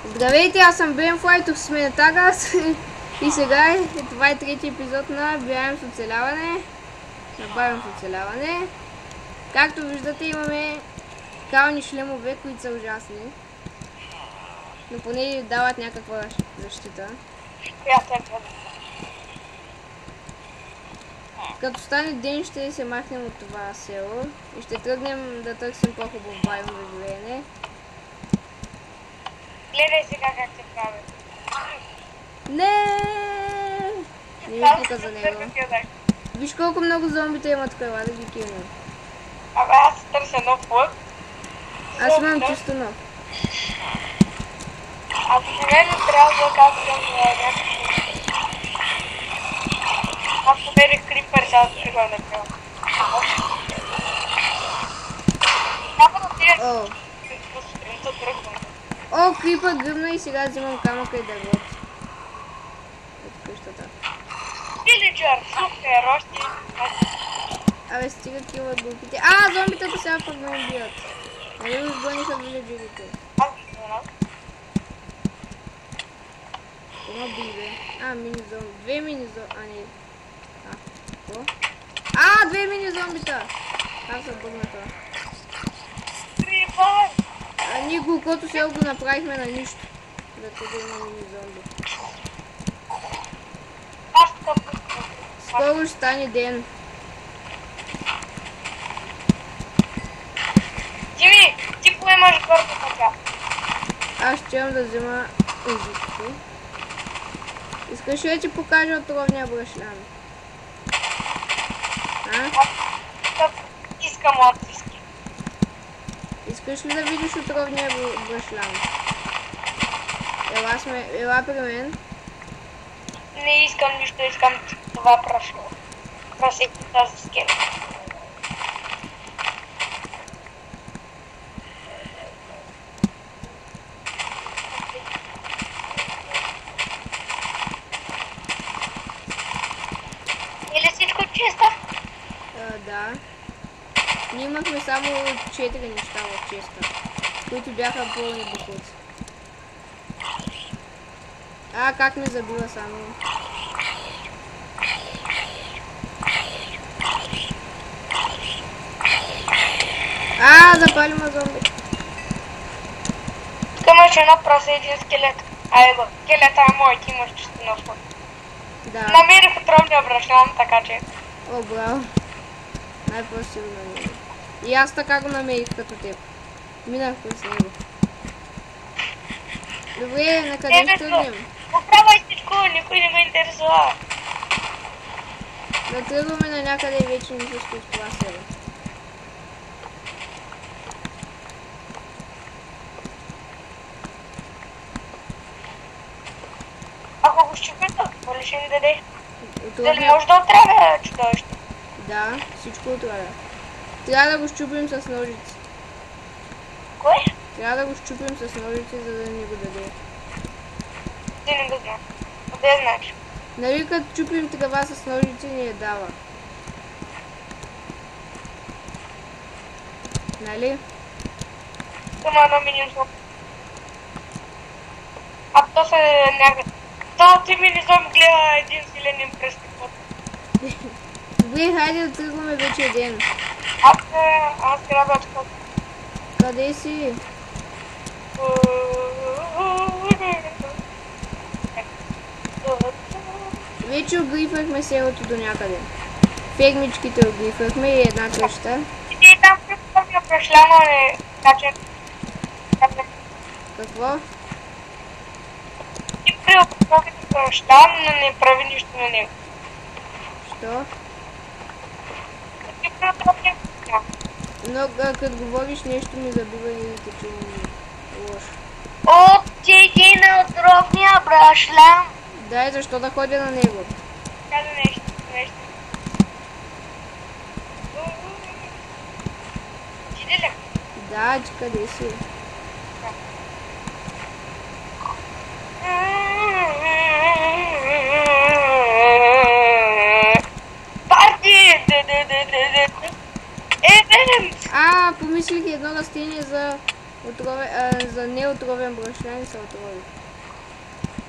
Здравейте, аз съм BMFly, тук сме на Тагас и сега това е трети епизод на Бягам с оцеляване. Набавям с оцеляване. Както виждате, имаме кални шлемове, които са ужасни. Но поне дават някаква защита. Като стане ден, ще се махнем от това село и ще тръгнем да търсим по-хубав байон за живеене. Гледай сега как се прави. Не ми пука за него. Виж колко много зомбита имат крила, да ги кинем. Абе, аз търся нов лък. Аз имам чисто нов. Ако на мен трябва да казвам някакви... Аз намерих крипър, сега да го направя. Няма да тия... сутринта тръгвам. О, крипът гръмна и сега взимам камъка и дървото. Ето къщата. Вилиджър, супер, още... Абе, стига килват глупите. А, зомбитата сега пък ме убият. Нали го сгониха вилиджерите? Аз ги знам. Това би, бе. А, мини зомби. Две мини зомби. А, не. А, какво? А, две мини зомбита! Аз се бъгнаха. Крипър! А ние колкото село го направихме на нищо. Да тук има мини зомби. Аз тъпо. Скоро ще стане ден. Дими, ти поемаш гордо така. Аз ще да взема езикото. Искаш ли да ти покажа отровния брашлян? А? Аз искам отиски. Искаш ли да видиш отровния брашлян? Ела при мен. Не искам нищо, искам това прашло. Прасеки тази скелет. Или всичко чисто? Да. Ние имахме само 4 неща в честа, които бяха пълни бухуци. А, как ме забива само. А, запали ма зомби. Тук имаш едно прасе, един скелет. Айде, скелета е мой, ти имаш чисто нов път. Да. Намерих отровния брашлян, така че... О, браво. Най-после го намерих. И аз така го намерих като теб. Минах през него. Добре, на къде ще тръгнем? Оправай всичко, никой не ме интересува. Да тръгваме на някъде и вече не се в това село. Ако го щупите, какво ли ще ни даде? Отровния... Дали може да отравя чудовище? Да, всичко отравя. Трябва да го щупим с ножици. Кой? Трябва да го щупим с ножици, за да ни го даде. Ти не го знам. Къде знаеш? Нали като чупим трава с ножици ни я дава? Нали? Има едно мини-зомби. А то се някъде... Този мини-зомби гледа един зеленен пръстен път. Добре, хайде да тръгваме вече ден. Аз трябва да Къде си? Вече огрифахме селото до някъде. Фермичките огрифахме и една къща. И там припомня прашляна е качен. Какво? И при опитването прашлян, но не прави нищо на него. Що? И при опитването Но като говориш нещо ми забива и да те чувам лошо. от ти на отровния брашлян. Дай, защо да ходя на него? Каза нещо. Ти ли? Да, че къде си? Парти! Помислих едно растение за За неотровен брашлян са отрови.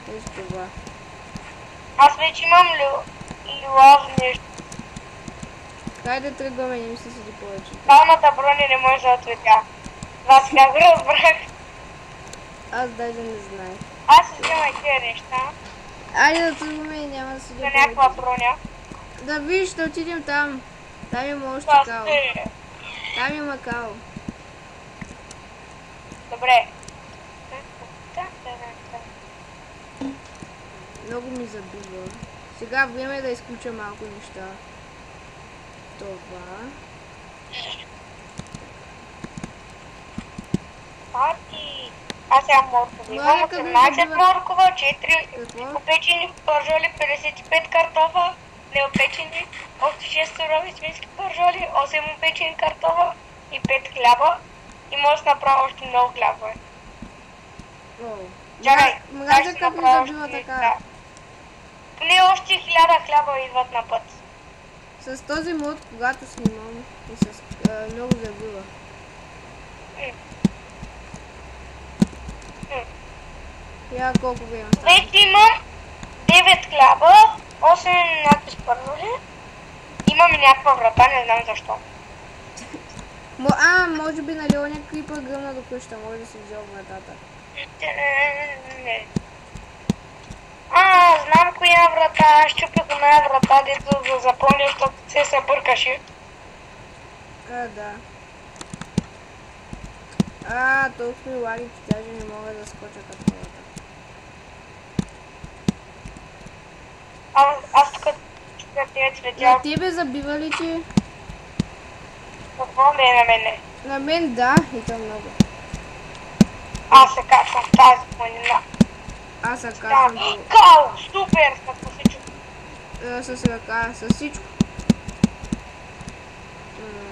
Ето това. Аз вече имам лилав нещо. Хайде да тръгваме, не ми се седи повече. Талната броня не може да ответя. Това сега го разбрах. Аз даже не знаех. Аз си взема тези неща. Айде да тръгваме и няма да седи За повече. някаква броня. Да виж, ще отидем там. Там има още Това као. сте. Там има као. Добре. Много ми забива. Сега време е да изключа малко неща. Това. Пати. Аз имам моркови. Имам Малко да 18 забива. моркова, 4 Какво? опечени пържоли, 55 картофа, неопечени, още 6 сурови свински пържоли, 8 опечени картофа и 5 хляба. И може да направя още много хлябове. О. Чакай, Мразя ще как ми направя забива още така. неща. Поне още 1000 хляба идват на път. С този мод, когато снимам, и с много забива. Я колко време става? Вече имам 9 хляба, 8 надпис пържоли. Имам и някаква врата, не знам защо. Може би налил някакви път гръмна до къща, може да си взел вратата. Не. Знам коя врата, щупих оная врата, дето да запомня, защото се събъркаше. Да. Толкова ми лаги, че даже не мога да скоча като хората. Аз тук чупя тези На цветя. тебе забива ли ти? Какво не е на мене? На мен да, и то много. Аз се качвам в тази планина. Аз се Там, качвам до... као, супер, като се чупя. С ръка, с всичко.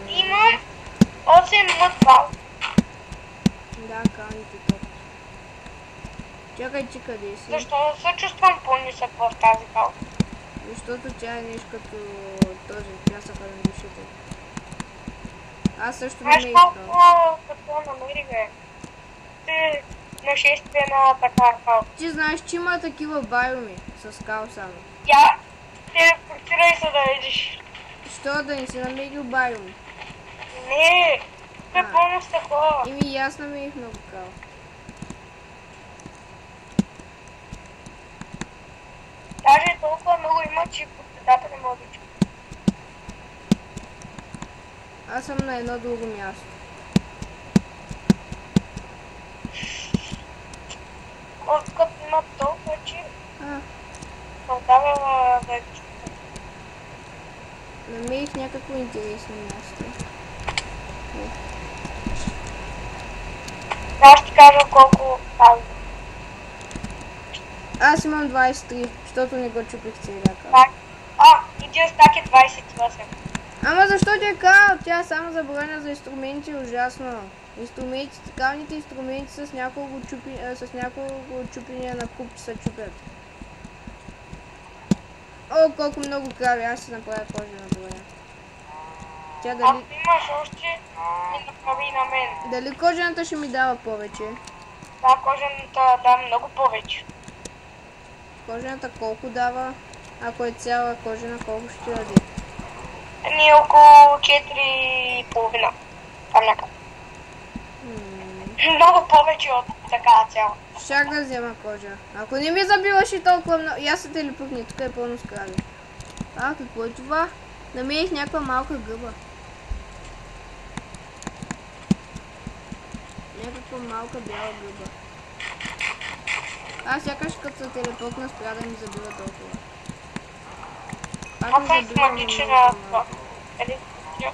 Имам 8 мътвал. Да, каните топ. Чакай, че къде си? Защо се чувствам по-нисък в тази као? Защото тя е нещо като този пясъка на душите. Аз също не Знаеш ме искам. какво намерих, бе? Ти нашествие на така као. Ти знаеш, че има такива байоми с као само. Я телепортирай се да видиш. Що да не си намерил байоми? Не, тук е пълно с такова. И аз намерих много као. Даже толкова много има, че по средата не мога да чуя. Аз съм на едно друго място. Откът има толкова, че А, създава да чуя. намерих някакво интересно място. Аз ще ти кажа колко тази. Аз имам 23, защото не го чупих целия као. Так. Един стак е 28. Ама защо ти е као? Тя само забраня за инструменти, ужасно. Инструментите, калните инструменти с няколко чупения на куп се чупят. О, колко много крави, аз ще направя кожена броня. Тя Ако дали... имаш още, ми направи и на мен. Дали кожената ще ми дава повече? Да, кожаната да много повече. Кожената колко дава? Ако е цяла кожена, колко ще даде? Ами около 4,5. Там някъде. Много повече от такава цяла. Щях да взема кожа. Ако не ми забиваше толкова много... Я се телепъкни, тук е пълно с крави. Какво е това? Намерих някаква малка гъба. Някаква малка бяла гъба. Сякаш като се телепъкна спря да ми забива толкова. Аз съм смагичен на това. Къде си?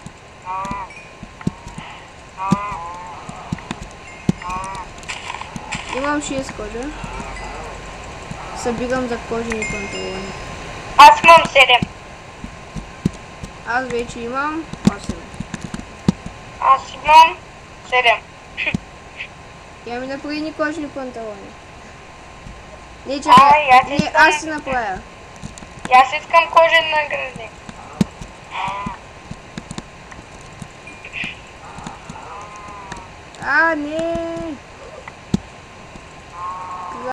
Имам 6 кожа. Събирам за кожени панталони. Аз имам 7. Аз вече имам 8. Аз имам 7. Я ми направи ни кожени панталони. Не, чакай. Не, аз си направя. И аз искам кожен наградник. А, не!